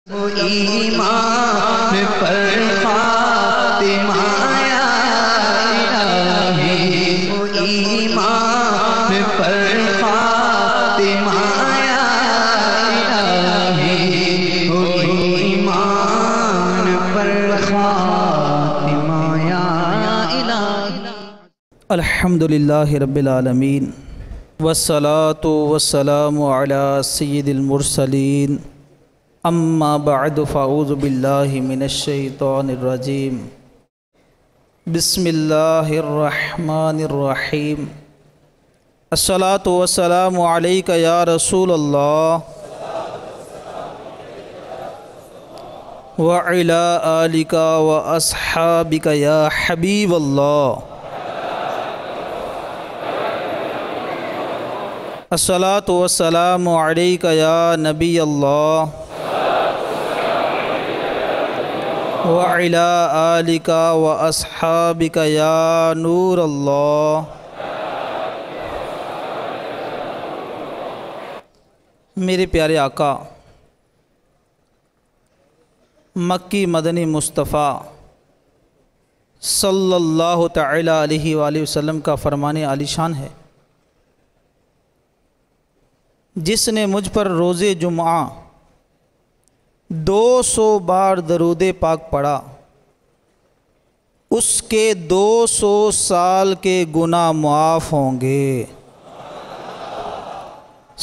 ईमान पर फातिमा या इलाही, ईमान पर फातिमा या इलाही, ईमान पर फातिमा या इलाही। अल्हम्दुलिल्लाहि रब्बिल आलमीन वस्सलातु वस्सलामु अला सय्यिदिल मुरसलीन अम्मा बअद फ़अऊज़ु बिल्लाहि मिनश शैतानिर रजीम बिस्मिल्लाहिर रहमानिर रहीम। अस्सलातु वस्सलामु अलैका या रसूलल्लाह व अला आलिका व अस्हाबिका या हबीबल्लाह। अस्सलातु वस्सलामु अलैका या नबी अल्लाह व अला आलिका व अस्हाबिका या नूर अल्लाह। मेरे प्यारे आका मक्की मदनी मुस्तफ़ा सल्लल्लाहु तआला अलैहि वसल्लम का फरमाने आलीशान है, जिसने मुझ पर रोज़े जुम्आ 200 बार दरूदे पाक पढ़ा, उसके 200 साल के गुनाह मुआफ़ होंगे।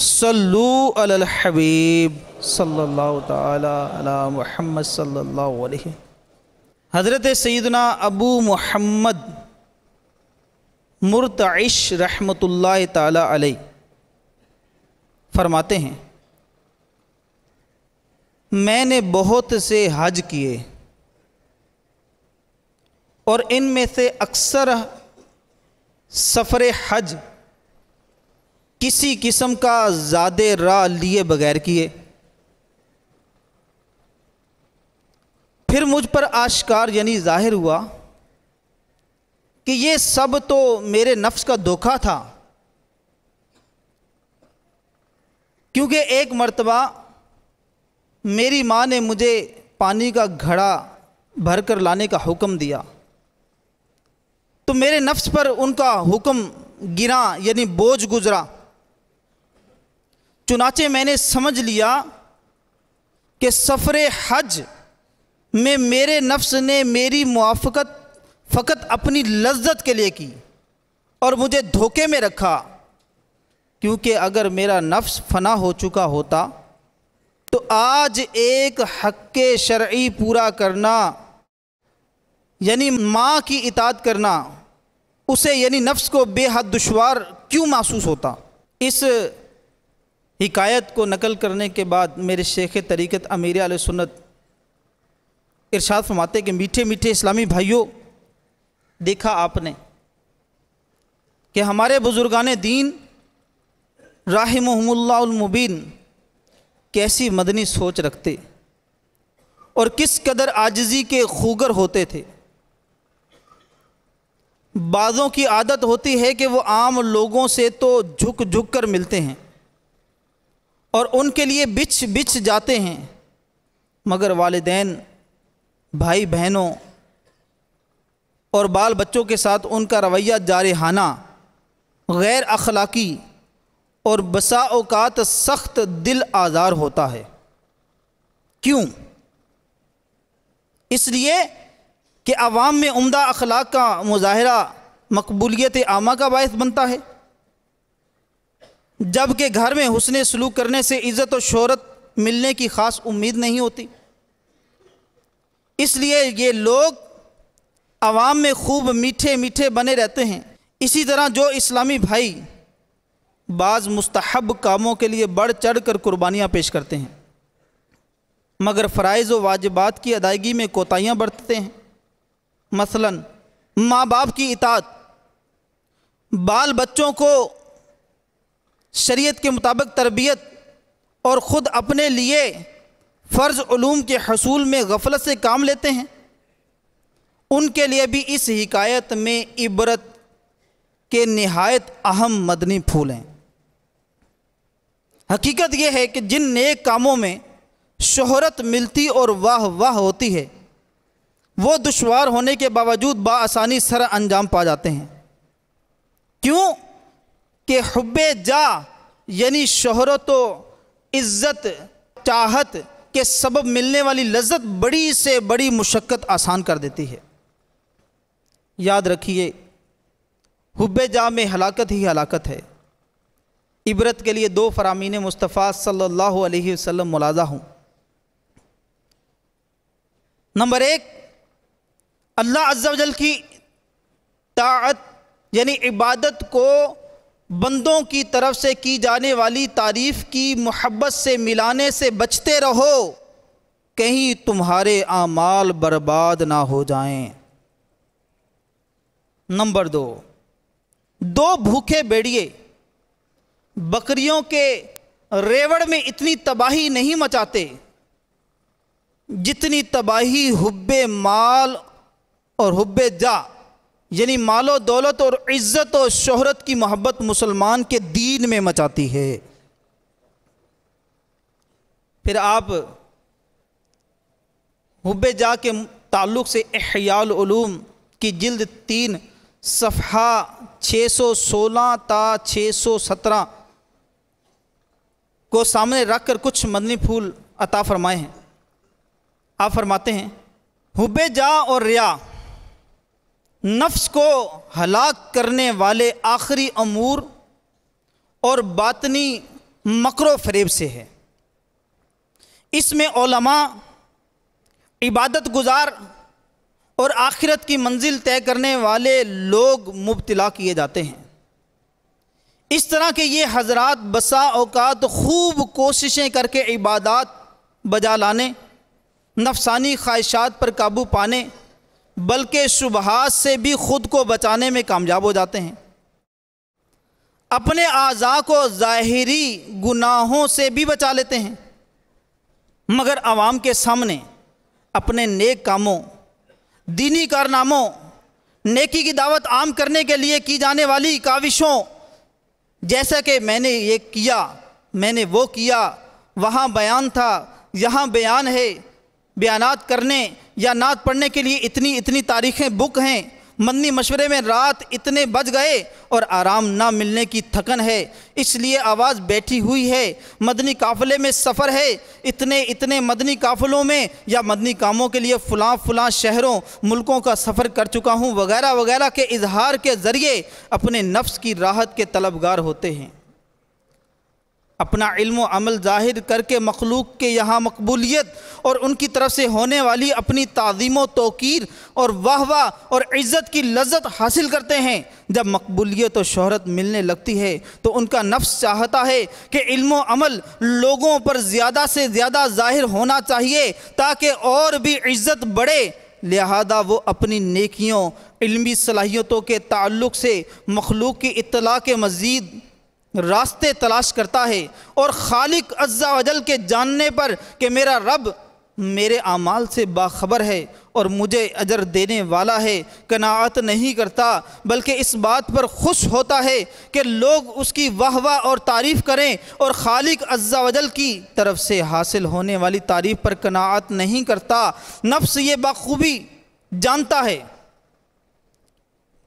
सल्लू अलल हबीब सल्लल्लाहु ताला अला मुहम्मद सल्लल्लाहु अलैहि। हज़रत सैयदना अबू मुहम्मद मुर्तइश रहमतुल्लाहि ताला अलैहि फरमाते हैं, मैंने बहुत से हज किए और इनमें से अक्सर सफ़र हज किसी किस्म का ज़ादे राह लिए बगैर किए। फिर मुझ पर आश्कार यानी ज़ाहिर हुआ कि ये सब तो मेरे नफ्स का धोखा था, क्योंकि एक मर्तबा मेरी माँ ने मुझे पानी का घड़ा भर कर लाने का हुक्म दिया, तो मेरे नफ्स पर उनका हुक्म गिरा यानी बोझ गुजरा। चुनाचे मैंने समझ लिया कि सफ़रे हज में मेरे नफ्स ने मेरी मुआफ़क़त फ़कत अपनी लज्जत के लिए की और मुझे धोखे में रखा, क्योंकि अगर मेरा नफ्स फ़ना हो चुका होता तो आज एक हक़्क़े शरई पूरा करना यानी माँ की इताअत करना उसे यानी नफ्स को बेहद दुश्वार क्यों महसूस होता। इस हिकायत को नकल करने के बाद मेरे शेख तरीक़त अमीर अहले सुन्नत इरशाद फरमाते कि मीठे मीठे इस्लामी भाइयों, देखा आपने कि हमारे बुज़ुर्गान दीन राहिमहुमुल्लाहुल मुबीन कैसी मदनी सोच रखते और किस कदर आजिज़ी के खूगर होते थे। बाज़ों की आदत होती है कि वो आम लोगों से तो झुक झुक कर मिलते हैं और उनके लिए बिछ बिछ जाते हैं, मगर वालिदैन, भाई बहनों और बाल बच्चों के साथ उनका रवैया जारहाना, गैर अखलाकी और बसा औकात सख्त दिल आज़ार होता है। क्यों? इसलिए कि अवाम में उम्दा अखलाक का मुज़ाहरा मकबूलियत आमा का बायस बनता है, जबकि घर में हुस्न सलूक करने से इज़्ज़त और शोहरत मिलने की ख़ास उम्मीद नहीं होती। इसलिए ये लोग अवाम में खूब मीठे मीठे बने रहते हैं। इसी तरह जो इस्लामी भाई बाज़ मुस्तहब कामों के लिए बढ़ चढ़ कर कुर्बानियाँ पेश करते हैं, मगर फ़राइज़ व वाजिबात की अदायगी में कोताहियाँ बरतते हैं, मसलन माँ बाप की इताअत, बाल बच्चों को शरीयत के मुताबिक तरबियत और ख़ुद अपने लिए फ़र्ज़ उलूम के हसूल में गफलत से काम लेते हैं, उनके लिए भी इस हिकायत में इबरत के निहायत अहम मदनी फूल हैं। हकीकत यह है कि जिन नेक कामों में शोहरत मिलती और वाह वाह होती है, वो दुश्वार होने के बावजूद बाआसानी सर अंजाम पा जाते हैं। क्यों कि हुब्बे जा यानी शोहरत व इज़्ज़त चाहत के सबब मिलने वाली लज्जत बड़ी से बड़ी मुशक्क़त आसान कर देती है। याद रखिए, हुब्बे जा में हलाकत ही हलाकत है। इबरत के लिए दो फरामीन मुस्तफ़ा सल्लल्लाहु अलैहि वसल्लम मुलाज़ा हूँ। नंबर एक, अल्लाह अज़्ज़ा वजल की ताअत यानी इबादत को बंदों की तरफ से की जाने वाली तारीफ़ की मोहब्बत से मिलाने से बचते रहो, कहीं तुम्हारे आमाल बर्बाद ना हो जाएं। नंबर दो, दो भूखे भेड़िए बकरियों के रेवड़ में इतनी तबाही नहीं मचाते जितनी तबाही हुब्बे माल और हुब्बे जा यानी मालो दौलत और इज़्ज़त और शोहरत की मोहब्बत मुसलमान के दीन में मचाती है। फिर आप हुब्बे जा के ताल्लुक़ से इहयाउल उलूम की जिल्द 3 सफ़हा 616 ता 617 को सामने रख कर कुछ मदनी फूल अता फरमाए हैं। आप फरमाते हैं, हुब्बे जा और रिया नफ्स को हलाक करने वाले आखिरी अमूर और बातनी मकरो फरेब से है। इसमें उलमा, इबादत गुजार और आखिरत की मंजिल तय करने वाले लोग मुब्तला किए जाते हैं। इस तरह के ये हजरात बसा औकात खूब कोशिशें करके इबादत बजा लाने, नफसानी ख्वाहिशात पर काबू पाने बल्कि शुबहात से भी ख़ुद को बचाने में कामयाब हो जाते हैं। अपने आज़ा को ज़ाहिरी गुनाहों से भी बचा लेते हैं, मगर आवाम के सामने अपने नेक कामों, दीनी कारनामों, नेकी की दावत आम करने के लिए की जाने वाली काविशों, जैसा कि मैंने ये किया, मैंने वो किया, वहाँ बयान था, यहाँ बयान है, बयानात करने या नात पढ़ने के लिए इतनी इतनी तारीखें बुक हैं, मदनी मशवरे में रात इतने बज गए और आराम ना मिलने की थकन है, इसलिए आवाज़ बैठी हुई है, मदनी काफ़िले में सफ़र है, इतने इतने मदनी काफ़िलों में या मदनी कामों के लिए फ़लाँ फ़लाँ शहरों मुल्कों का सफ़र कर चुका हूँ वगैरह वगैरह के इजहार के ज़रिए अपने नफ्स की राहत के तलबगार होते हैं। अपना इल्म व अमल ज़ाहिर करके मखलूक के यहाँ मकबूलियत और उनकी तरफ से होने वाली अपनी ताज़ीम व तौकीर और वाह और इज़्ज़त की लज्जत हासिल करते हैं। जब मकबूलियत और शोहरत मिलने लगती है तो उनका नफ्स चाहता है कि इल्म व अमल लोगों पर ज़्यादा से ज़्यादा ज़ाहिर होना चाहिए ताकि और भी इज़्ज़त बढ़े। लिहाजा वो अपनी नेकियों, इल्मी सलाहियतों के ताल्लुक़ से मखलूक की इत्तला के मज़ीद रास्ते तलाश करता है और खालिक अज़्ज़ा वजल के जानने पर कि मेरा रब मेरे आमाल से बाखबर है और मुझे अजर देने वाला है कनाअत नहीं करता, बल्कि इस बात पर खुश होता है कि लोग उसकी वाहवा और तारीफ़ करें, और खालिक अज़्ज़ा वजल की तरफ से हासिल होने वाली तारीफ़ पर कनाअत नहीं करता। नफ्स ये बाखूबी जानता है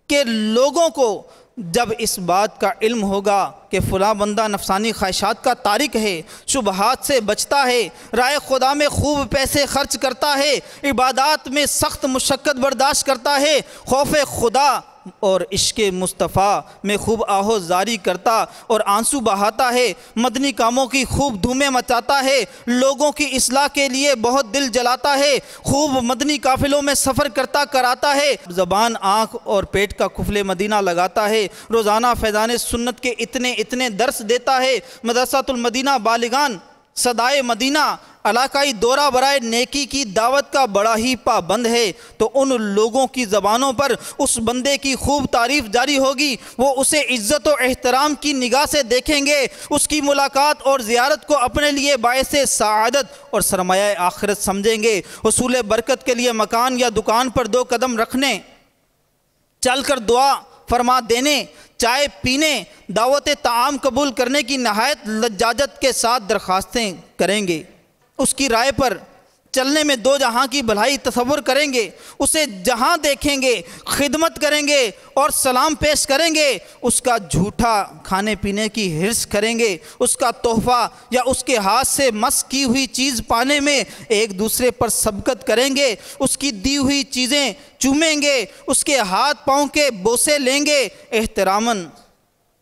कि लोगों को जब इस बात का इल्म होगा कि फ़लाँ बंदा नफसानी ख्वाहिशात का तारिक है, शुबहात से बचता है, राय खुदा में खूब पैसे खर्च करता है, इबादात में सख्त मुशक्क़त बर्दाश्त करता है, खौफ खुदा और इश्क़ मुस्तफ़ा में खूब आहोज़ारी करता और आंसू बहाता है, मदनी कामों की खूब धूमें मचाता है, लोगों की इस्लाह के लिए बहुत दिल जलाता है, खूब मदनी काफ़िलों में सफ़र करता कराता है, ज़बान, आँख और पेट का कुफले मदीना लगाता है, रोज़ाना फैज़ान सुन्नत के इतने इतने दर्स देता है, मदरसातुल मदीना बालिगान सदाए मदीना इलाकाई दौरा बराए नेकी की दावत का बड़ा ही पाबंद है, तो उन लोगों की ज़बानों पर उस बंदे की खूब तारीफ़ जारी होगी, वो उसे इज़्ज़त और एहतराम की निगाह से देखेंगे, उसकी मुलाकात और ज़ियारत को अपने लिए बायसे सआदत और सरमाया आखिरत समझेंगे। हुसूल बरकत के लिए मकान या दुकान पर 2 कदम रखने, चल कर दुआ फरमा देने, चाय पीने, दावत ताम कबूल करने की नहायत लज्जाजत के साथ दरख्वास्तें करेंगे। उसकी राय पर चलने में दो जहां की भलाई तसव्वुर करेंगे, उसे जहां देखेंगे खिदमत करेंगे और सलाम पेश करेंगे, उसका झूठा खाने पीने की हिर्स करेंगे, उसका तोहफा या उसके हाथ से मस की हुई चीज़ पाने में एक दूसरे पर सबकत करेंगे, उसकी दी हुई चीज़ें चूमेंगे, उसके हाथ पाँव के बोसे लेंगे, एहतरामन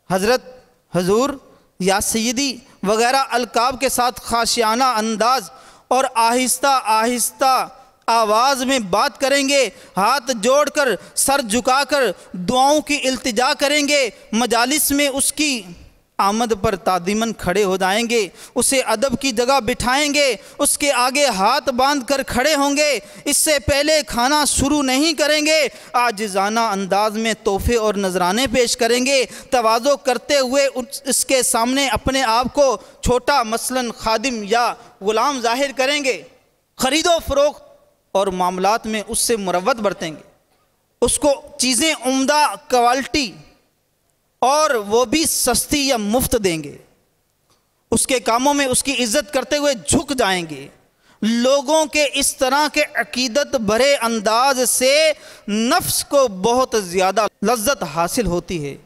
हज़रत, हजूर या सैयदी वगैरह अलकाब के साथ खाशियाना अंदाज और आहिस्ता आहिस्ता आवाज़ में बात करेंगे, हाथ जोड़कर सर झुकाकर दुआओं की इल्तिजा करेंगे, मजालिस में उसकी आमद पर तादीमन खड़े हो जाएंगे, उसे अदब की जगह बिठाएंगे, उसके आगे हाथ बांध कर खड़े होंगे, इससे पहले खाना शुरू नहीं करेंगे, आजिज़ाना अंदाज में तोहफे और नजराने पेश करेंगे, तवाज़ो करते हुए इसके सामने अपने आप को छोटा मसलन खादिम या ग़ुलाम ज़ाहिर करेंगे, ख़रीदो फ़रोख्त और मामलात में उससे मुरव्वत बरतेंगे, उसको चीज़ें उम्दा क्वालिटी और वो भी सस्ती या मुफ्त देंगे, उसके कामों में उसकी इज्जत करते हुए झुक जाएंगे। लोगों के इस तरह के अकीदत भरे अंदाज से नफ्स को बहुत ज़्यादा लज्जत हासिल होती है,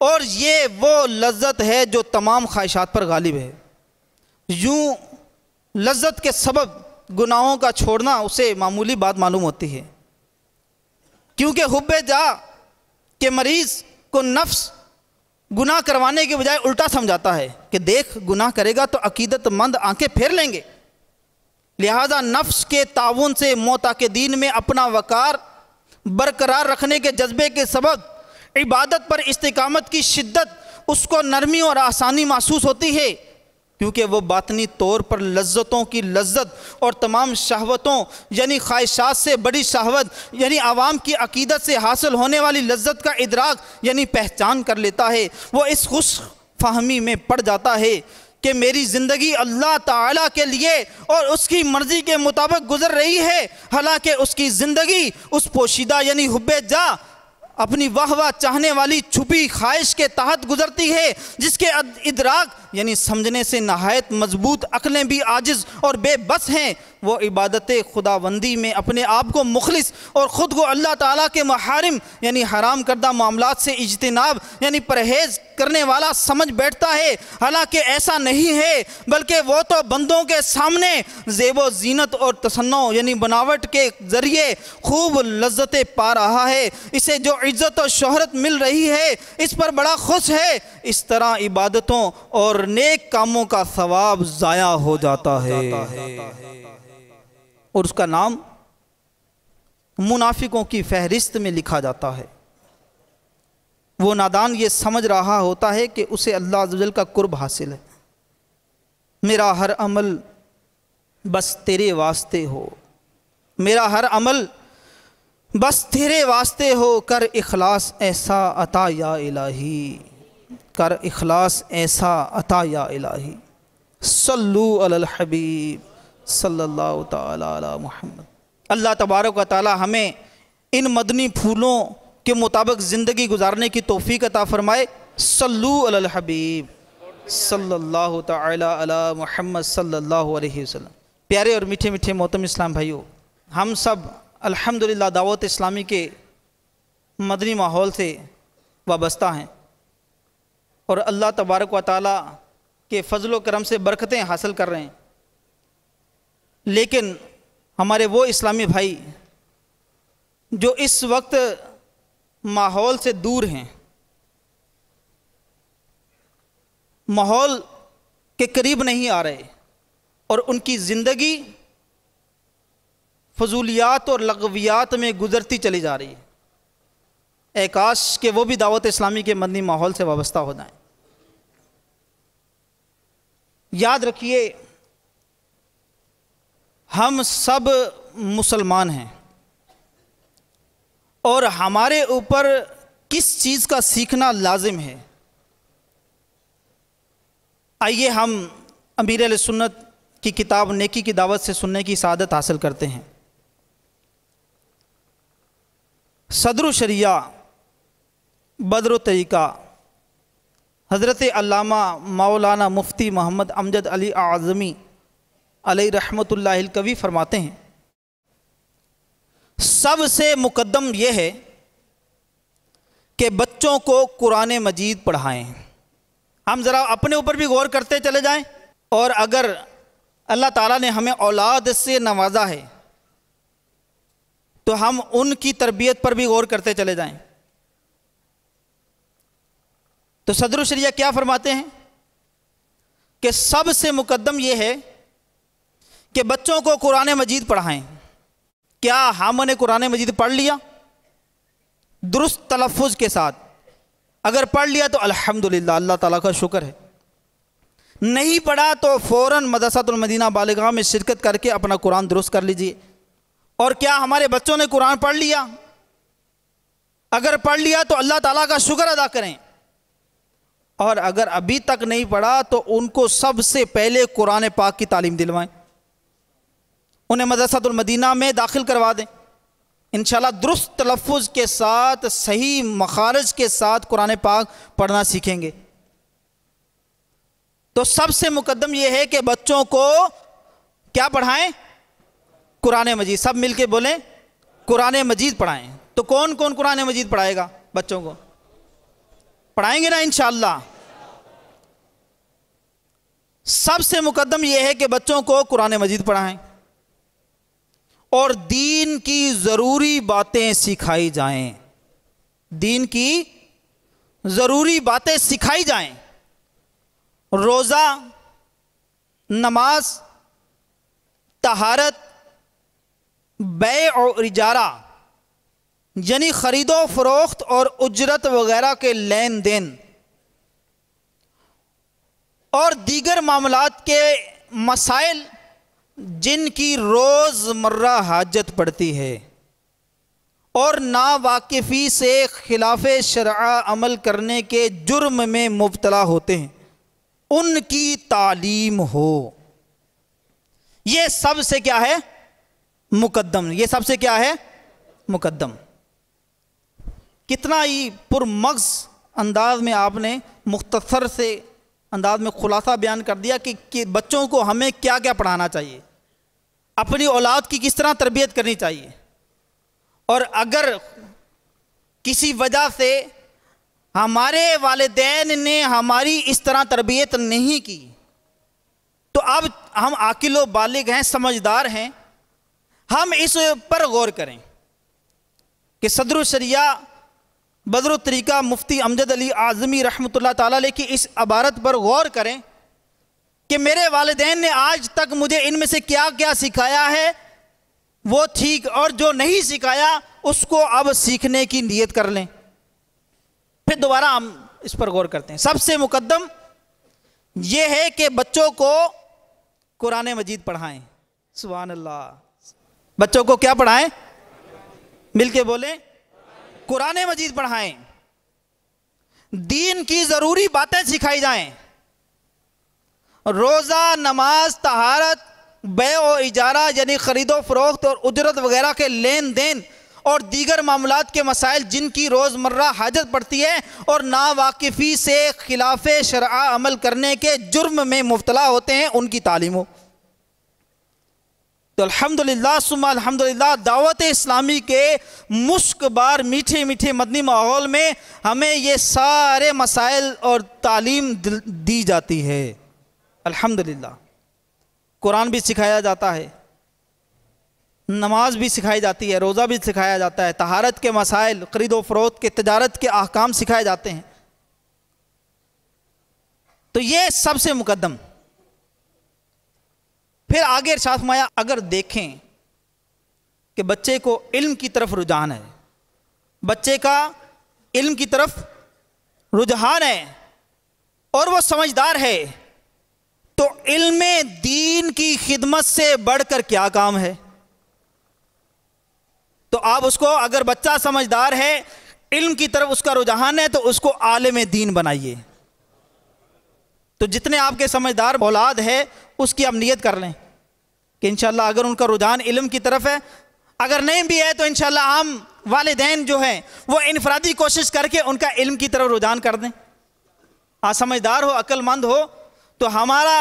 और ये वो लज्जत है जो तमाम ख्वाहिशात पर गालिब है। यूँ लज्जत के सबब गुनाहों का छोड़ना उसे मामूली बात मालूम होती है, क्योंकि हुब्बे जा के मरीज़ को नफ्स गुनाह करवाने के बजाय उल्टा समझाता है कि देख गुनाह करेगा तो अकीदतमंद आंखें फेर लेंगे। लिहाजा नफ्स के ताउन से मौता के दीन में अपना वकार बरकरार रखने के जज्बे के सबब इबादत पर इस्तिकामत की शिद्दत उसको नरमी और आसानी महसूस होती है, क्योंकि वो बातनी तौर पर लज्जतों की लज्जत और तमाम शहवतों यानी ख्वाहिशात से बड़ी शहवत यानी आवाम की अकीदत से हासिल होने वाली लज्जत का इदराक यानी पहचान कर लेता है। वो इस खुश फहमी में पड़ जाता है कि मेरी ज़िंदगी अल्लाह ताला के लिए और उसकी मर्ज़ी के मुताबिक गुज़र रही है, हालांकि उसकी ज़िंदगी उस पोशीदा यानी हुब्बे जा अपनी वाह वाह चाहने वाली छुपी ख्वाहिश के तहत गुजरती है, जिसके इदराक यानी समझने से नहायत मजबूत अक्लें भी आजिज़ और बेबस हैं। वो इबादत खुदाबंदी में अपने आप को मुखलिस और ख़ुद को अल्लाह ताला के महारिम यानी हराम करदा मामलात से इज्तिनाब यानी परहेज़ करने वाला समझ बैठता है, हालांकि ऐसा नहीं है, बल्कि वो तो बंदों के सामने ज़ेबो ज़ीनत और तसन्नो यानी बनावट के ज़रिए खूब लज्जतें पा रहा है। इसे जो इज़्ज़त और शोहरत मिल रही है इस पर बड़ा खुश है। इस तरह इबादतों और नेक कामों का सवाब ज़ाया हो जाता है और उसका नाम मुनाफिकों की फहरिस्त में लिखा जाता है। वो नादान ये समझ रहा होता है कि उसे अल्लाह अज़्ज़ व जल का कुर्ब हासिल है। मेरा हर अमल बस तेरे वास्ते हो, मेरा हर अमल बस तेरे वास्ते हो, कर इखलास ऐसा अता या इलाही, कर इखलास ऐसा अता या इलाही, सल्लू अलल हबीब सल्लल्लाहु ताला अला मुहम्मद। अल्लाह तबारक व तआला हमें इन मदनी फूलों के मुताबिक ज़िंदगी गुजारने की तौफीक अता फ़रमाए। सल्लू अलल हबीब सल्लल्लाहु ताला अला मुहम्मद सल्लल्लाहु अलैहि वसल्लम। प्यारे और मीठे मीठे मोहतरम इस्लाम भाइयों, हम सब अल्हम्दुलिल्लाह दावत इस्लामी के मदनी माहौल से वाबस्ता हैं और अल्लाह तबारक व तआला के फ़ज़ल व करम से बरकतें हासिल कर रहे हैं, लेकिन हमारे वो इस्लामी भाई जो इस वक्त माहौल से दूर हैं, माहौल के करीब नहीं आ रहे और उनकी ज़िंदगी फजूलियात और लगवियात में गुजरती चली जा रही है, ए काश कि वो भी दावत इस्लामी के मदनी माहौल से वाबस्ता हो जाएं। याद रखिए, हम सब मुसलमान हैं और हमारे ऊपर किस चीज़ का सीखना लाजिम है। आइए हम अमीर अहले सुन्नत की किताब नेकी की दावत से सुनने की सआदत हासिल करते हैं। सदर शरिया बदर तरीक़ा हज़रत अल्लामा मौलाना मुफ्ती मोहम्मद अमजद अली आज़मी अलैहि रहमतुल्लाहिल कवी फरमाते हैं, सबसे मुकद्दम यह है कि बच्चों को कुरान मजीद पढ़ाएं। हम ज़रा अपने ऊपर भी गौर करते चले जाएं, और अगर अल्लाह ताला ने हमें औलाद से नवाजा है तो हम उनकी तरबियत पर भी गौर करते चले जाएं। तो सदरुल शरिया क्या फरमाते हैं कि सबसे मुकद्दम यह है कि बच्चों को कुरान मजीद पढ़ाएं। क्या हमने कुरान मजीद पढ़ लिया दुरुस्त तलफ़ुज़ के साथ? अगर पढ़ लिया तो अल्हम्दुलिल्लाह, अल्लाह ताला का शुक्र है। नहीं पढ़ा तो फ़ौरन मदरसातुल मदीना बालिगा में शिरकत करके अपना कुरान दुरुस्त कर लीजिए। और क्या हमारे बच्चों ने कुरान पढ़ लिया? अगर पढ़ लिया तो अल्लाह ताला का शुक्र अदा करें, और अगर अभी तक नहीं पढ़ा तो उनको सबसे पहले कुरान पाक की तालीम दिलवाएं, उन्हें मदरसातुल मदीना में दाखिल करवा दें। इंशाअल्लाह दुरुस्त तलफ़ुज़ के साथ, सही मखारज के साथ कुरान पाक पढ़ना सीखेंगे। तो सबसे मुकद्दम यह है कि बच्चों को क्या पढ़ाएं? कुरान मजीद। सब मिलके बोलें, कुरान मजीद पढ़ाएं। तो कौन कौन कुरान मजीद पढ़ाएगा? बच्चों को पढ़ाएंगे ना इंशाअल्लाह। सबसे मुकद्दम यह है कि बच्चों को कुरान मजीद पढ़ाएं और दीन की ज़रूरी बातें सिखाई जाएं। दीन की ज़रूरी बातें सिखाई जाएं। रोज़ा, नमाज, तहारत, बै और इजारा यानी ख़रीदो फ़रोख्त और उजरत वगैरह के लेन देन और दीगर मामलात के मसाइल जिनकी रोज़मर्रा हाजत पड़ती है और नावाकिफ़ी से खिलाफ शरआ अमल करने के जुर्म में मुब्तला होते हैं, उनकी तालीम हो। ये सबसे क्या है? मुकद्दम। ये सबसे क्या है? मुकद्दम। कितना ही पुरमग़ज़ अंदाज में आपने मुख्तसर से अंदाज में खुलासा बयान कर दिया कि बच्चों को हमें क्या क्या पढ़ाना चाहिए, अपनी औलाद की किस तरह तरबियत करनी चाहिए। और अगर किसी वजह से हमारे वालिदैन ने हमारी इस तरह तरबियत नहीं की तो अब हम आकिल व बालिग हैं, समझदार हैं, हम इस पर गौर करें कि सदरुल शरिया बदरुल तरीका मुफ्ती अमजद अली आज़मी रहमतुल्लाह ताला अलैह की इस इबारत पर गौर करें कि मेरे वालिदैन ने आज तक मुझे इनमें से क्या क्या सिखाया है वो ठीक, और जो नहीं सिखाया उसको अब सीखने की नीयत कर लें। फिर दोबारा हम इस पर गौर करते हैं। सबसे मुकद्दम ये है कि बच्चों को कुरान मजीद पढ़ाएं। सुभान अल्लाह। बच्चों को क्या पढ़ाएं? मिलके बोलें, कुरान मजीद पढ़ाएं। दीन की ज़रूरी बातें सिखाई जाएं। रोज़ा, नमाज, तहारत, बै और इजारा यानी ख़रीदो फ़रोख्त और उजरत वगैरह के लेन देन और दीगर मामलात के मसाइल जिनकी रोज़मर्रा हाजत पड़ती है और नावाकिफ़ी से खिलाफ शरआ अमल करने के जुर्म में मुब्तला होते हैं, उनकी तालीम हो। तो अल्हम्दुलिल्लाह सुम्मा अल्हम्दुलिल्लाह, दावत इस्लामी के मुश्कबार मीठे मीठे मदनी माहौल में हमें ये सारे मसाइल और तालीम दी जाती है। अल्हम्दुलिल्लाह कुरान भी सिखाया जाता है, नमाज भी सिखाई जाती है, रोज़ा भी सिखाया जाता है, तहारत के मसाइल, ख़रीदो फ़रोख्त के, तजारत के अहकाम सिखाए जाते हैं। तो ये सबसे मुकद्दम। फिर आगे इरशाद फरमाया, अगर देखें कि बच्चे को इल्म की तरफ रुझान है, बच्चे का इल्म की तरफ रुझान है और वो समझदार है, तो इल्म दीन की खिदमत से बढ़कर क्या काम है। तो आप उसको, अगर बच्चा समझदार है, इल्म की तरफ उसका रुझान है, तो उसको आलिम दीन बनाइए। तो जितने आपके समझदार औलाद है उसकी आप नियत कर लें कि इंशाअल्लाह अगर उनका रुझान इल्म की तरफ है, अगर नहीं भी है तो इंशाअल्लाह हम वालिदैन जो हैं वो इनफरादी कोशिश करके उनका इल्म की तरफ रुझान कर दें। आप समझदार हो, अक्लमंद हो, तो हमारा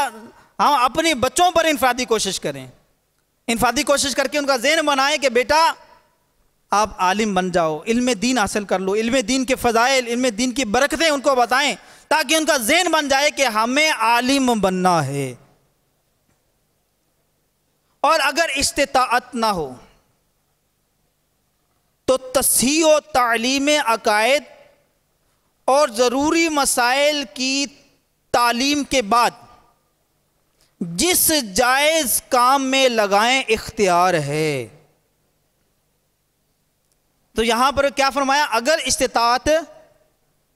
हम अपने बच्चों पर इनफरादी कोशिश करें, इनफरादी कोशिश करके उनका ज़हन बनाएं कि बेटा आप आलिम बन जाओ, इल्म दीन हासिल कर लो, इल्म दीन के फ़ज़ाइल, इल्म दीन की बरकतें उनको बताएं, ताकि उनका ज़हन बन जाए कि हमें आलिम बनना है। और अगर इस्तिताअत ना हो तो तस्हीह व तालीम अकायद और ज़रूरी मसाइल की तालीम के बाद जिस जायज़ काम में लगाएं इख्तियार है। तो यहां पर क्या फरमाया, अगर इस्तिताअत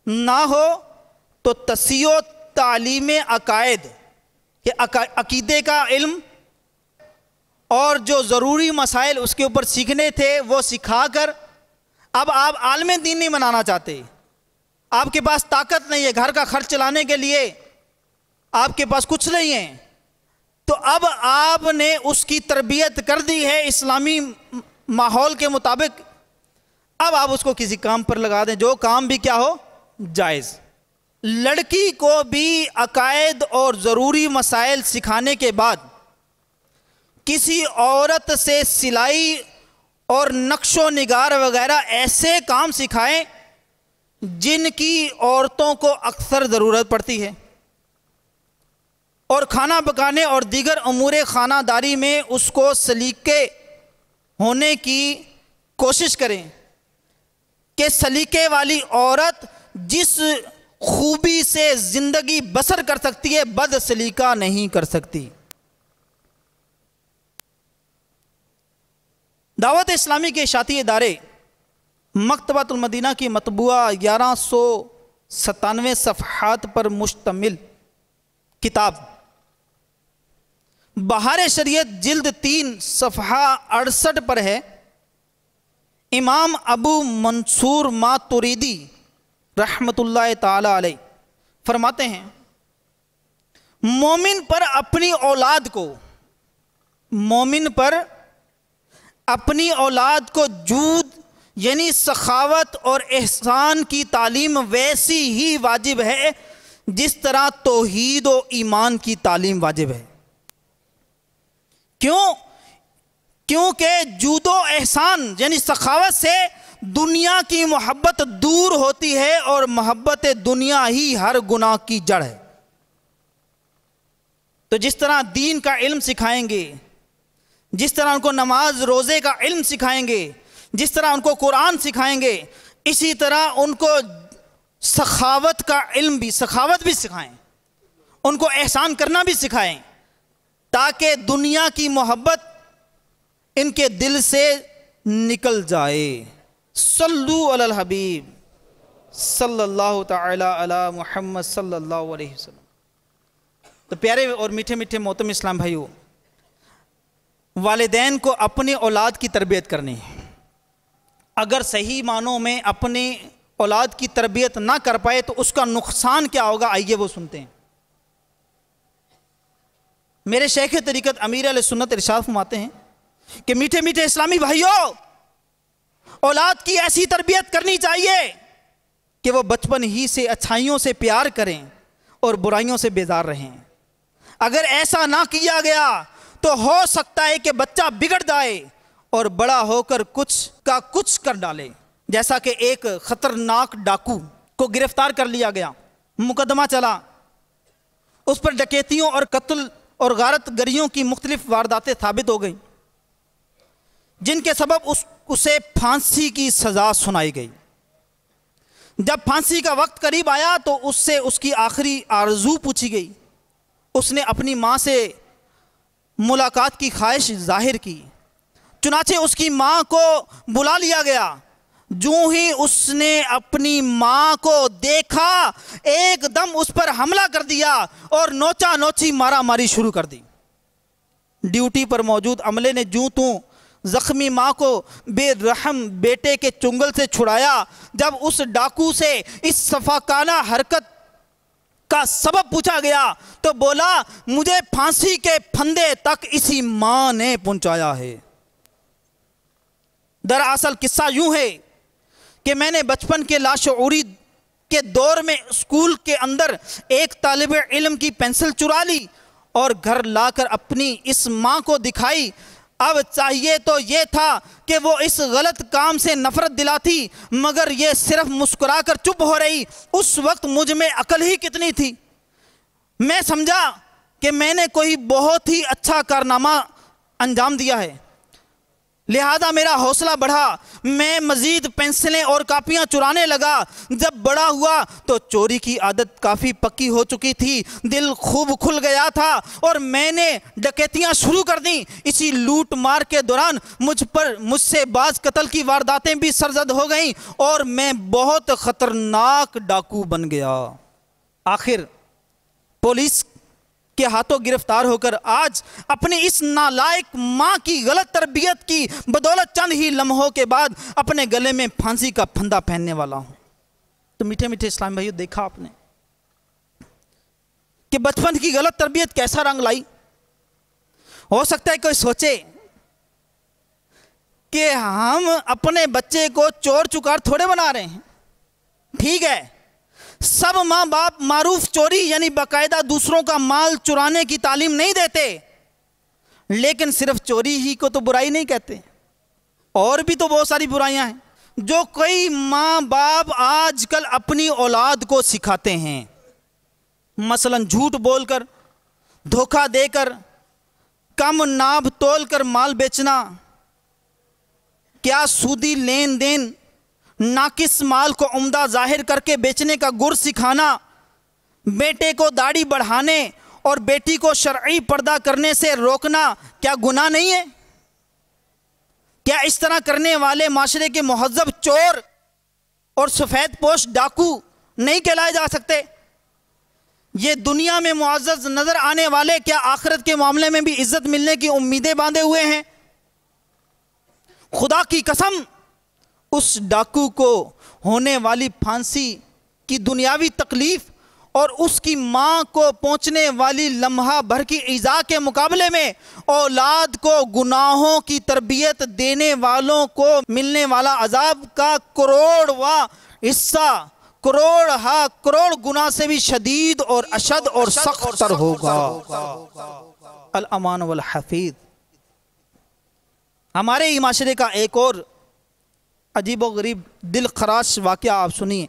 ना हो तो तस्हीह व तालीम अकायद, ये अकीदे का इल्म और जो ज़रूरी मसाइल उसके ऊपर सीखने थे वो सिखा कर, अब आप आलिम दीन नहीं बनाना चाहते, आपके पास ताकत नहीं है, घर का खर्च चलाने के लिए आपके पास कुछ नहीं है, तो अब आपने उसकी तरबियत कर दी है इस्लामी माहौल के मुताबिक, अब आप उसको किसी काम पर लगा दें, जो काम भी क्या हो, जायज़। लड़की को भी अकायद और ज़रूरी मसाइल सिखाने के बाद किसी औरत से सिलाई और नक्शो निगार वगैरह ऐसे काम सिखाएं जिनकी औरतों को अक्सर ज़रूरत पड़ती है, और खाना पकाने और दीगर अमूर खानादारी में उसको सलीके होने की कोशिश करें कि सलीके वाली औरत जिस खूबी से ज़िंदगी बसर कर सकती है, बद सलीका नहीं कर सकती। दावत इस्लामी के इशाती इदारे मकतबतुल मदीना की मतबूआ 1197 सफ़हात पर मुश्तमिल किताब बहार शरीयत जिल्द 3 सफ़हा 68 पर है। इमाम अबू मंसूर मातुरीदी रहमतुल्लाह ताला अलैह फरमाते हैं, मोमिन पर अपनी औलाद को, मोमिन पर अपनी औलाद को जूद यानी सखावत और एहसान की तालीम वैसी ही वाजिब है जिस तरह तौहीद और ईमान की तालीम वाजिब है। क्यों? क्योंकि जूदो एहसान यानी सखावत से दुनिया की मोहब्बत दूर होती है और मोहब्बत दुनिया ही हर गुनाह की जड़ है। तो जिस तरह दीन का इल्म सिखाएंगे, जिस तरह उनको नमाज रोज़े का इल्म सिखाएंगे, जिस तरह उनको कुरान सिखाएंगे, इसी तरह उनको सखावत का इल्म भी, सखावत भी सिखाएं, उनको एहसान करना भी सिखाएं, ताकि दुनिया की मोहब्बत इनके दिल से निकल जाए। सल्लु अलल हबीब सल्लल्लाहु तआला अला मुहम्मद सल्लल्लाहु अलैहि वसल्लम। तो प्यारे और मीठे मीठे मोहतरम इस्लाम भाइयों, वालिदैन को अपनी औलाद की तरबियत करनी है। अगर सही मानों में अपनी औलाद की तरबियत ना कर पाए तो उसका नुकसान क्या होगा, आइए वो सुनते हैं। मेरे शेख तरीक़त अमीर अहले सुन्नत इरशाद फरमाते हैं कि मीठे मीठे इस्लामी भाइयों, औलाद की ऐसी तरबियत करनी चाहिए कि वो बचपन ही से अच्छाइयों से प्यार करें और बुराइयों से बेजार रहें। अगर ऐसा ना किया गया तो हो सकता है कि बच्चा बिगड़ जाए और बड़ा होकर कुछ का कुछ कर डाले। जैसा कि एक ख़तरनाक डाकू को गिरफ्तार कर लिया गया, मुकदमा चला, उस पर डकैतियों और कत्ल और गारत गरियों की मुख्तलिफ वारदातें साबित हो गई, जिनके सबब उसे फांसी की सज़ा सुनाई गई। जब फांसी का वक्त करीब आया तो उससे उसकी आखिरी आरजू पूछी गई। उसने अपनी माँ से मुलाकात की ख्वाहिश जाहिर की। चुनाचे उसकी माँ को बुला लिया गया। जो ही उसने अपनी माँ को देखा, एकदम उस पर हमला कर दिया और नोचा नोची मारा मारी शुरू कर दी। ड्यूटी पर मौजूद अमले ने जूं तूं जख्मी माँ को बेरहम बेटे के चुंगल से छुड़ाया। जब उस डाकू से इस सफाकाना हरकत का सबब पूछा गया तो बोला, मुझे फांसी के फंदे तक इसी माँ ने पहुंचाया है। दरअसल किस्सा यूं है कि मैंने बचपन के लाशऊरी के दौर में स्कूल के अंदर एक तालिब इल्म की पेंसिल चुरा ली और घर लाकर अपनी इस माँ को दिखाई। अब चाहिए तो ये था कि वो इस गलत काम से नफरत दिलाती, मगर ये सिर्फ मुस्कुराकर चुप हो रही। उस वक्त मुझ में अकल ही कितनी थी। मैं समझा कि मैंने कोई बहुत ही अच्छा कारनामा अंजाम दिया है, लिहाजा मेरा हौसला बढ़ा। मैं मजीद पेंसिलें और कापियां चुराने लगा। जब बड़ा हुआ तो चोरी की आदत काफ़ी पक्की हो चुकी थी, दिल खूब खुल गया था और मैंने डकैतियां शुरू कर दी। इसी लूट मार के दौरान मुझसे बाज कत्ल की वारदातें भी सरजद हो गईं और मैं बहुत ख़तरनाक डाकू बन गया। आखिर पुलिस के हाथों गिरफ्तार होकर आज अपनी इस नालायक माँ की गलत तरबियत की बदौलत चंद ही लम्हों के बाद अपने गले में फांसी का फंदा पहनने वाला हूं। तो मीठे मीठे इस्लामी भाइयों, देखा आपने कि बचपन की गलत तरबियत कैसा रंग लाई। हो सकता है कोई सोचे कि हम अपने बच्चे को चोर चुकार थोड़े बना रहे हैं। ठीक है, सब माँ बाप मारूफ चोरी यानी बाकायदा दूसरों का माल चुराने की तालीम नहीं देते, लेकिन सिर्फ चोरी ही को तो बुराई नहीं कहते, और भी तो बहुत सारी बुराइयां हैं जो कई माँ बाप आजकल अपनी औलाद को सिखाते हैं। मसलन झूठ बोलकर, धोखा देकर, कम नाप तोल कर माल बेचना, क्या सूदी लेन देन, नाकिस माल को उम्दा जाहिर करके बेचने का गुर सिखाना, बेटे को दाढ़ी बढ़ाने और बेटी को शरई पर्दा करने से रोकना क्या गुनाह नहीं है? क्या इस तरह करने वाले माशरे के मुहज्जब चोर और सफ़ेद पोश डाकू नहीं कहलाए जा सकते? ये दुनिया में मुअज़्ज़ज़ नजर आने वाले क्या आखिरत के मामले में भी इज्जत मिलने की उम्मीदें बांधे हुए हैं? खुदा की कसम, उस डाकू को होने वाली फांसी की दुनियावी तकलीफ और उसकी माँ को पहुँचने वाली लम्हा भर की ईज़ा के मुकाबले में औलाद को गुनाहों की तरबियत देने वालों को मिलने वाला अजाब का करोड़वा हिस्सा, करोड़ गुना से भी शदीद और अशद और सख्तर होगा। अल अमान वल हफीज। हमारे ही माशरे का एक और अजीब व गरीब दिल खराश वाक़या आप सुनिए।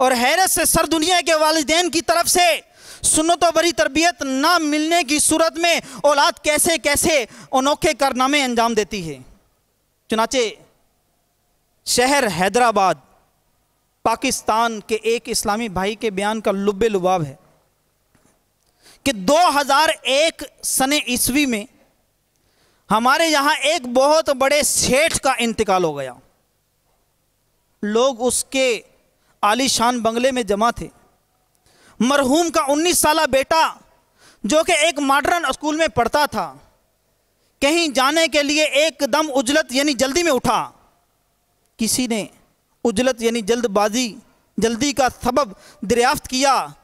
और हैरत से सर दुनिया के वालिदैन की तरफ से सुन्नतों भरी तरबियत ना मिलने की सूरत में औलाद कैसे कैसे अनोखे कारनामे अंजाम देती है। चुनाचे शहर हैदराबाद पाकिस्तान के एक इस्लामी भाई के बयान का लुब्बे लुबाब है कि 2001 सने ईस्वी में हमारे यहाँ एक बहुत बड़े सेठ का इंतकाल हो गया। लोग उसके आलीशान बंगले में जमा थे। मरहूम का 19 साला बेटा जो कि एक मॉडर्न स्कूल में पढ़ता था, कहीं जाने के लिए एकदम उजलत यानी जल्दी में उठा। किसी ने उजलत यानी जल्दी का सबब दरियाफ्त किया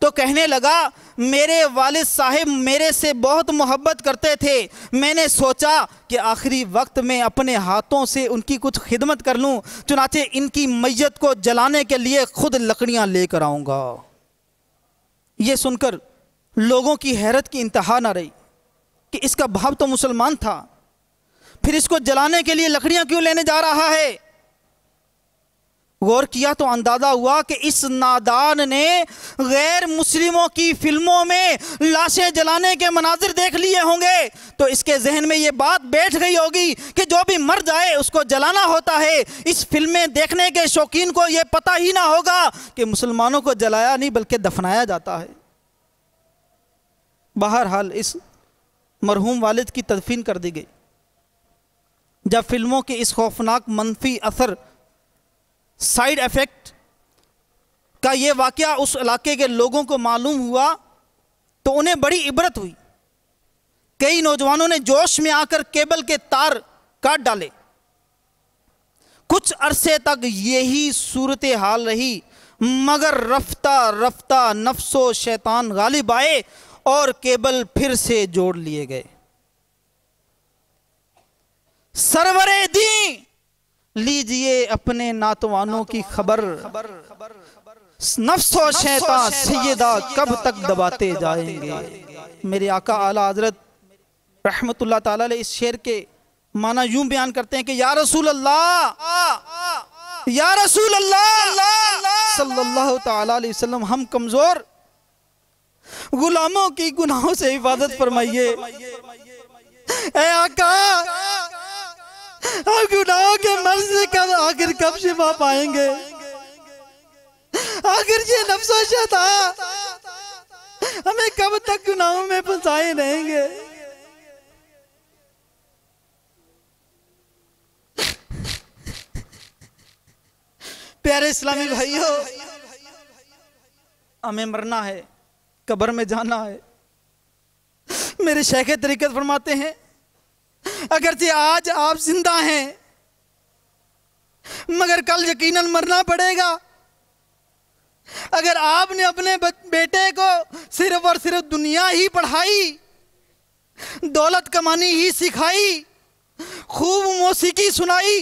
तो कहने लगा, मेरे वालिद साहिब मेरे से बहुत मोहब्बत करते थे। मैंने सोचा कि आखिरी वक्त में अपने हाथों से उनकी कुछ खिदमत कर लूँ, चुनाचे इनकी मैयत को जलाने के लिए खुद लकड़ियाँ लेकर आऊँगा। ये सुनकर लोगों की हैरत की इंतहा न रही कि इसका बाप तो मुसलमान था, फिर इसको जलाने के लिए लकड़ियाँ क्यों लेने जा रहा है। गौर किया तो अंदाजा हुआ कि इस नादान ने गैर मुस्लिमों की फिल्मों में लाशें जलाने के मनाजिर देख लिए होंगे, तो इसके जहन में ये बात बैठ गई होगी कि जो भी मर जाए उसको जलाना होता है। इस फिल्में देखने के शौकीन को ये पता ही ना होगा कि मुसलमानों को जलाया नहीं बल्कि दफनाया जाता है। बहरहाल इस मरहूम वालिद की तदफीन कर दी गई। जब फिल्मों के इस खौफनाक मनफी असर साइड इफ़ेक्ट का ये वाक़या उस इलाके के लोगों को मालूम हुआ तो उन्हें बड़ी इबरत हुई। कई नौजवानों ने जोश में आकर केबल के तार काट डाले। कुछ अरसे तक यही सूरत हाल रही, मगर रफ्ता रफ्ता नफ्सो शैतान गालिब आए और केबल फिर से जोड़ लिए गए। सरवरे दी लीजिए अपने नातवानों की खबर, नफ्स और शैतान सैयदा कब तक दबाते जाएंगे। मेरे आका आला हजरत रहमतुल्लाह ताला अलैह इस शेर के माना यूं बयान करते हैं कि या रसूल अल्लाह, या रसूल अल्लाह सल्लल्लाहु ताला अलैहि वसल्लम, हम कमजोर गुलामों की गुनाहों से हिफाजत फरमाइए। ए आका, हम गुनाहों के मर्ज से आखिर कब शिफा पाएंगे? आखिर ये नफ्स और शैतान हमें कब तक गुनाहों में फंसाए रहेंगे? प्यारे इस्लामी भाइयों, हमें मरना है, कब्र में जाना है। मेरे शेख तरीक़त फरमाते हैं, अगरचे आज आप जिंदा हैं मगर कल यकीनन मरना पड़ेगा। अगर आपने अपने बेटे को सिर्फ और सिर्फ दुनिया ही पढ़ाई, दौलत कमानी ही सिखाई, खूब मौसीकी सुनाई,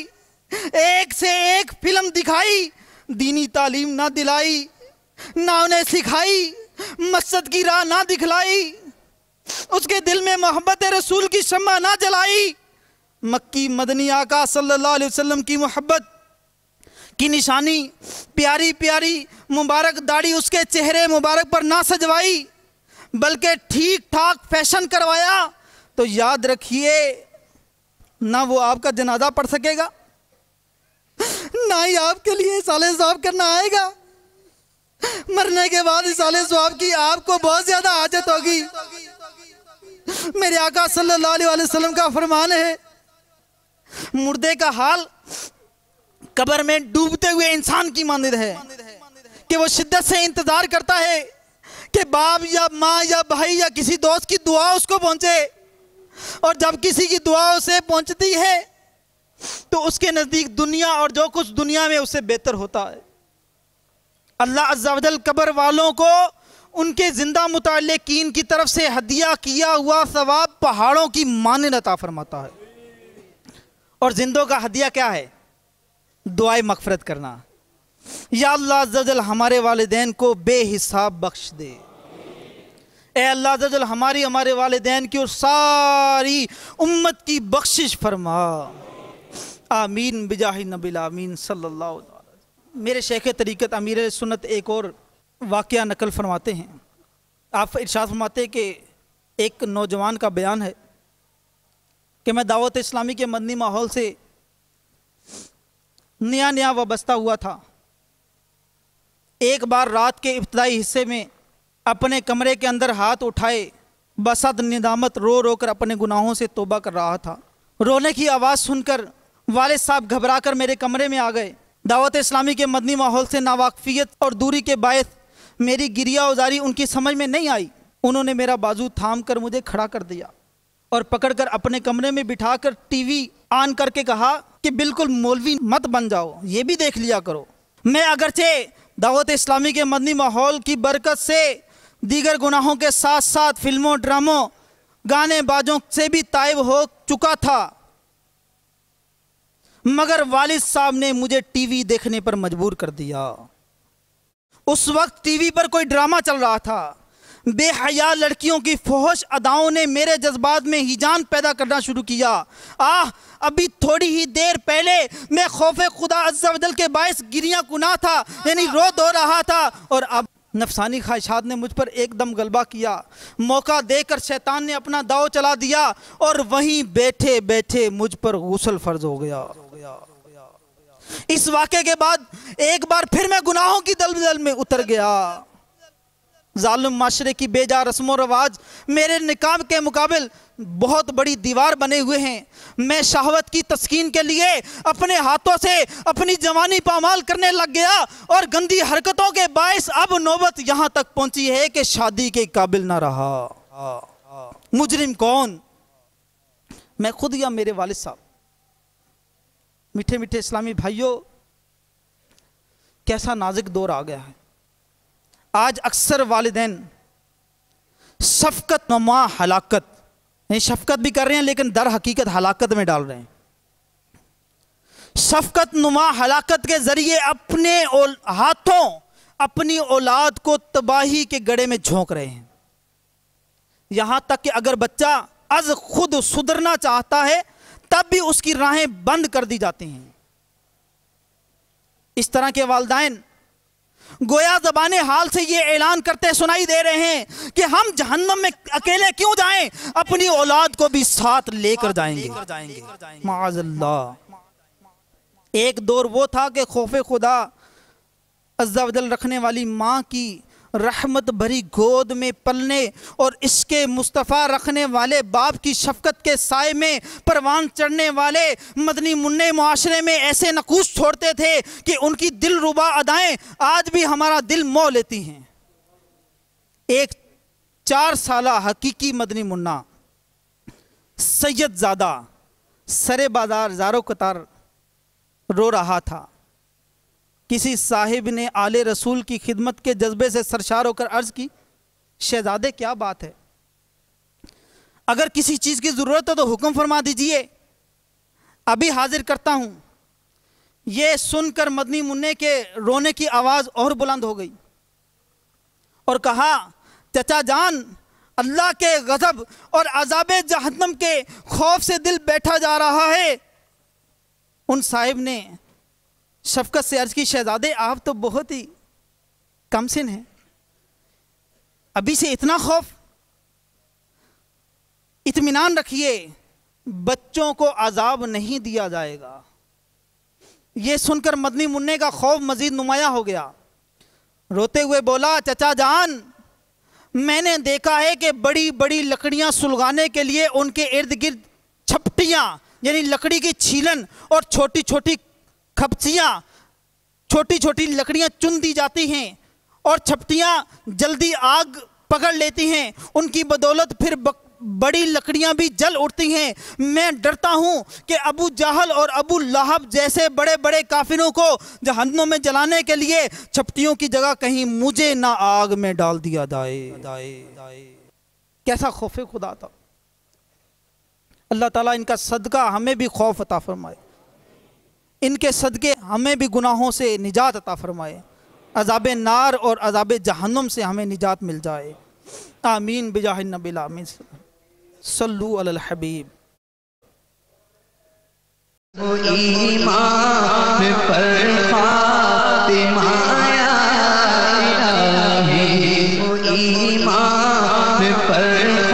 एक से एक फिल्म दिखाई, दीनी तालीम ना दिलाई, ना उन्हें सिखाई, मस्जिद की राह ना दिखलाई, उसके दिल में मोहब्बत रसूल की शम्मा ना जलाई, मक्की मदनी आका सल्लल्लाहु अलैहि वसल्लम की मोहब्बत की निशानी प्यारी प्यारी मुबारक दाढ़ी उसके चेहरे मुबारक पर ना सजवाई, बल्कि ठीक ठाक फैशन करवाया, तो याद रखिए ना वो आपका जनाजा पढ़ सकेगा, ना ही आपके लिए साले सवाब करना आएगा। मरने के बाद साले सवाब की आपको बहुत ज्यादा हाजत होगी। मेरे आका सल्लल्लाहु अलैहि वसल्लम का फरमान है, मुर्दे का हाल कब्र में डूबते हुए इंसान की मानद है कि वो शिद्दत से इंतजार करता है कि बाप या माँ या भाई या किसी दोस्त की दुआ उसको पहुंचे, और जब किसी की दुआ उसे पहुंचती है तो उसके नज़दीक दुनिया और जो कुछ दुनिया में उससे बेहतर होता है। अल्लाह अज़्ज़ा वजल कब्र वालों को उनके जिंदा मुतअल्लिकीन की तरफ से हदिया किया हुआ सवाब पहाड़ों की मानद अता फरमाता है। और जिंदों का हदिया क्या है? दुआए मग़फ़िरत करना। या अल्लाह अज़्ज़ा वजल हमारे वालिदैन को बेहिसाब बख्श दे। ए अल्लाह अज़्ज़ा वजल हमारे वालिदैन की और सारी उम्मत की बख्शिश फरमा। आमीन बिजाहि नबिल आमीन सल्लल्लाहु अलैहि वसल्लम। मेरे शेख तरीक़त अमीर सुन्नत एक और वाक़या नकल फरमाते हैं। आप इरशाद फरमाते हैं कि एक नौजवान का बयान है कि मैं दावत इस्लामी के मदनी माहौल से नया नया वाबस्ता हुआ था। एक बार रात के इब्तदाई हिस्से में अपने कमरे के अंदर हाथ उठाए बसद निदामत रो रो कर अपने गुनाहों से तौबा कर रहा था। रोने की आवाज़ सुनकर वालिद साहब घबरा कर मेरे कमरे में आ गए। दावत इस्लामी के मदनी माहौल से नावाकफियत और दूरी के बायस मेरी गिरिया उजारी उनकी समझ में नहीं आई। उन्होंने मेरा बाजू थाम कर मुझे खड़ा कर दिया और पकड़कर अपने कमरे में बिठाकर टीवी ऑन करके कहा कि बिल्कुल मौलवी मत बन जाओ, ये भी देख लिया करो। मैं अगरचे दावत इस्लामी के मदनी माहौल की बरकत से दीगर गुनाहों के साथ साथ फिल्मों, ड्रामों, गाने बाजों से भी ताइब हो चुका था, मगर वालिद साहब ने मुझे टीवी देखने पर मजबूर कर दिया। उस वक्त टीवी पर कोई ड्रामा चल रहा था। बेहया लड़कियों की फहश अदाओं ने मेरे जज्बात में हिजान पैदा करना शुरू किया। अभी थोड़ी ही देर पहले मैं खौफ खुदा अज़्ज़ा वजल के बायस गिरियां गुनाह था, यानी रो धो रहा था, और अब नफसानी ख्वाहिशात ने मुझ पर एकदम गलबा किया। मौका देकर शैतान ने अपना दाव चला दिया और वहीं बैठे बैठे मुझ पर गुस्ल फर्ज हो गया। इस वाक़े के बाद एक बार फिर मैं गुनाहों की दलदल में उतर गया। जालिम माशरे की बेजा रस्म और रवाज मेरे निकाब के मुकाबिल बहुत बड़ी दीवार बने हुए हैं। मैं शहवत की तस्कीन के लिए अपने हाथों से अपनी जवानी पामाल करने लग गया और गंदी हरकतों के बायस अब नौबत यहाँ तक पहुंची है कि शादी के काबिल ना रहा। मुजरिम कौन? मैं खुद या मेरे वालिद साहब। मीठे मीठे इस्लामी भाइयों, कैसा नाजुक दौर आ गया है। आज अक्सर वालिदैन शफकत नुमा हलाकत, नहीं शफकत भी कर रहे हैं लेकिन दर हकीकत हलाकत में डाल रहे हैं। शफकत नुमा हलाकत के जरिए अपने हाथों, अपनी औलाद को तबाही के गड्ढे में झोंक रहे हैं। यहां तक कि अगर बच्चा अज खुद सुधरना चाहता है तब भी उसकी राहें बंद कर दी जाती हैं। इस तरह के वालिदैन गोया ज़बाने हाल से ये ऐलान करते सुनाई दे रहे हैं कि हम जहन्नम में अकेले क्यों जाएं, अपनी औलाद को भी साथ लेकर जाएंगे। माअज़ल्लाह। एक दौर वो था कि खौफे खुदा अज़्ज़ा वजल रखने वाली माँ की रहमत भरी गोद में पलने और इसके मुस्तफ़ा रखने वाले बाप की शफकत के साए में परवान चढ़ने वाले मदनी मुन्ने मुआशरे में ऐसे नकूश छोड़ते थे कि उनकी दिलरुबा अदाएं आज भी हमारा दिल मोह लेती हैं। एक 4 साला हकीकी मदनी मुन्ना सैयदजादा सरे बाजार ज़ारो कतार रो रहा था। किसी साहिब ने आले रसूल की खिदमत के जज्बे से सरशार होकर अर्ज़ की, शहजादे क्या बात है, अगर किसी चीज़ की ज़रूरत हो तो हुक्म फरमा दीजिए, अभी हाजिर करता हूँ। ये सुनकर मदनी मुन्ने के रोने की आवाज़ और बुलंद हो गई और कहा, चचा जान, अल्लाह के गज़ब और अज़ाबे जहन्नम के खौफ से दिल बैठा जा रहा है। उन साहिब ने शफकत से अर्ज की, शहजादे आप तो बहुत ही कम सिन हैं, अभी से इतना खौफ, इत्मीनान रखिए, बच्चों को अजाब नहीं दिया जाएगा। यह सुनकर मदनी मुन्ने का खौफ मजीद नुमाया हो गया। रोते हुए बोला, चचा जान, मैंने देखा है कि बड़ी बड़ी लकड़ियां सुलगाने के लिए उनके इर्द गिर्द छपटियां यानी लकड़ी की छीलन और छोटी छोटी खपचियाँ, छोटी छोटी लकड़ियाँ चुन दी जाती हैं और छपटियाँ जल्दी आग पकड़ लेती हैं। उनकी बदौलत फिर बड़ी लकड़ियाँ भी जल उठती हैं। मैं डरता हूँ कि अबू जहल और अबू लहब जैसे बड़े बड़े काफिरों को जहन्नुम में जलाने के लिए छपटियों की जगह कहीं मुझे ना आग में डाल दिया जाए। कैसा खौफ खुदा था। अल्लाह ताला इनका सदका हमें भी खौफ अता फरमाए, इनके सदके हमें भी गुनाहों से निजात अता फरमाए, अज़ाबे नार और अज़ाबे जहन्नुम से हमें निजात मिल जाए। आमीन बिजाहि नबी आमीन। सल्लु अलल हबीब। ईमान पर खातिमा या इलाही, ईमान पर